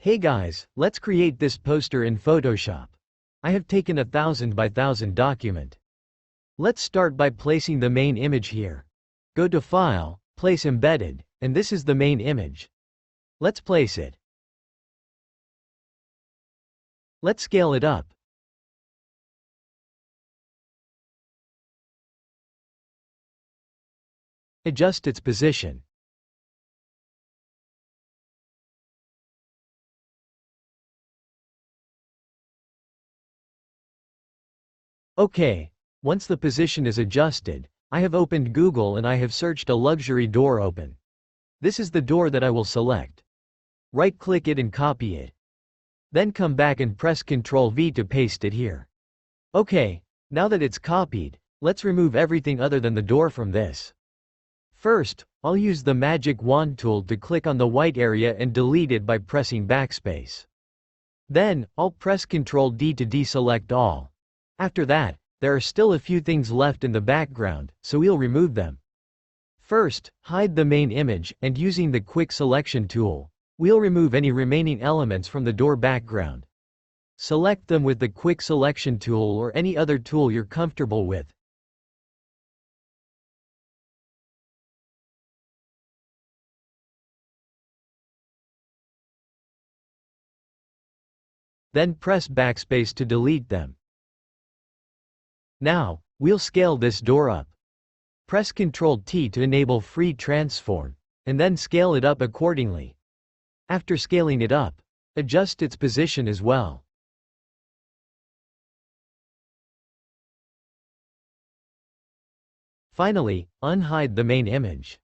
Hey guys, let's create this poster in Photoshop. I have taken a 1000 by 1000 document. Let's start by placing the main image here. Go to File, Place Embedded, and this is the main image. Let's place it. Let's scale it up. Adjust its position. Okay, once the position is adjusted, I have opened Google and I have searched a luxury door open. This is the door that I will select. Right-click it and copy it. Then come back and press Ctrl V to paste it here. Okay, now that it's copied, let's remove everything other than the door from this. First, I'll use the magic wand tool to click on the white area and delete it by pressing backspace. Then, I'll press Ctrl D to deselect all. After that, there are still a few things left in the background, so we'll remove them. First, hide the main image, and using the Quick Selection tool, we'll remove any remaining elements from the door background. Select them with the Quick Selection tool or any other tool you're comfortable with. Then press backspace to delete them. Now, we'll scale this door up. Press Ctrl T to enable free transform, and then scale it up accordingly. After scaling it up, adjust its position as well. Finally, unhide the main image.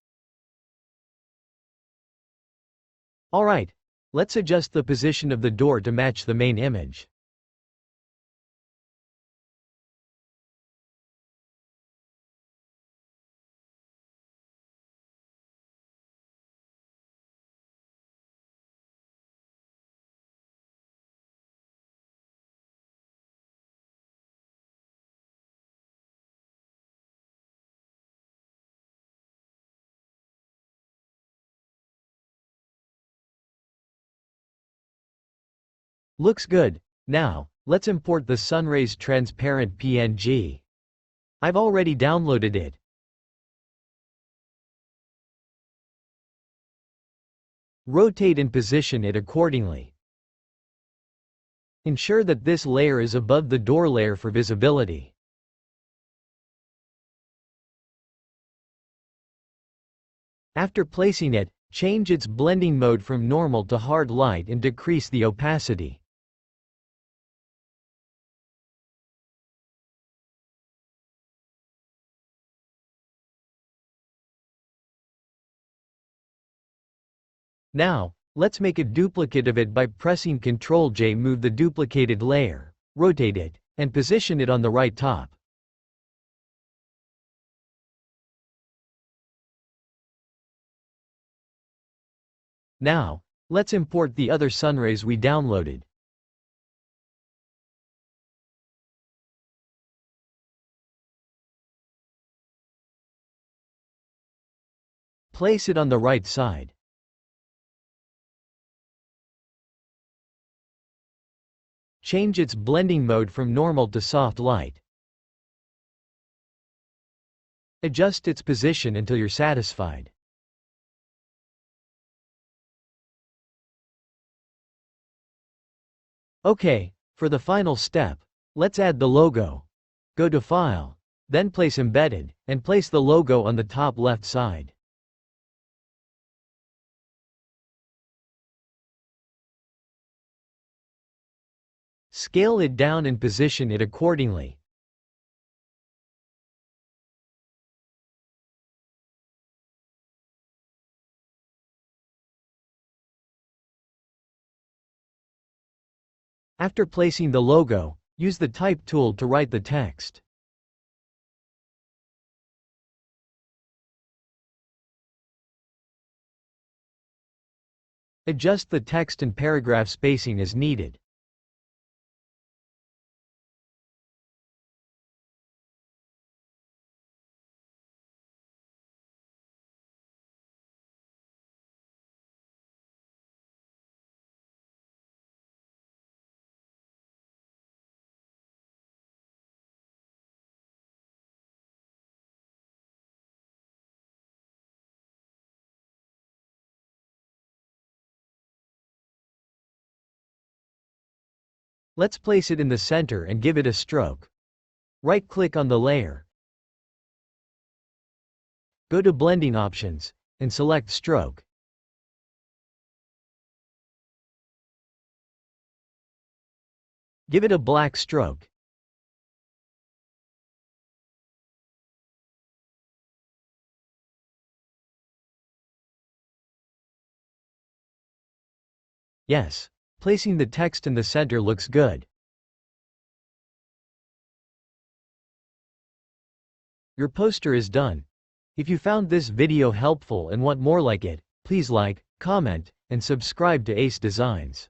Alright, let's adjust the position of the door to match the main image. Looks good. Now, let's import the Sunrays transparent PNG. I've already downloaded it. Rotate and position it accordingly. Ensure that this layer is above the door layer for visibility. After placing it, change its blending mode from normal to hard light and decrease the opacity. Now, let's make a duplicate of it by pressing Ctrl J. Move the duplicated layer, rotate it, and position it on the right top. Now, let's import the other sunrays we downloaded. Place it on the right side. Change its blending mode from normal to soft light. Adjust its position until you're satisfied. Okay, for the final step, let's add the logo. Go to File, then place Embedded, and place the logo on the top left side. Scale it down and position it accordingly. After placing the logo, use the Type tool to write the text. Adjust the text and paragraph spacing as needed. Let's place it in the center and give it a stroke. Right-click on the layer. Go to Blending Options, and select Stroke. Give it a black stroke. Yes. Placing the text in the center looks good. Your poster is done. If you found this video helpful and want more like it, please like, comment, and subscribe to Ace Designs.